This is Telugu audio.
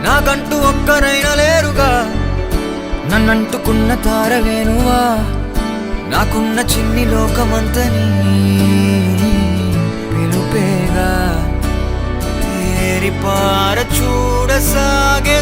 నాకంటూ ఒక్కరైనా లేరుగా, నన్నంటుకున్న తారవేనువా, నాకున్న చిన్ని లోకమంతని పిలుపేగా. తేరిపార చూడసాగే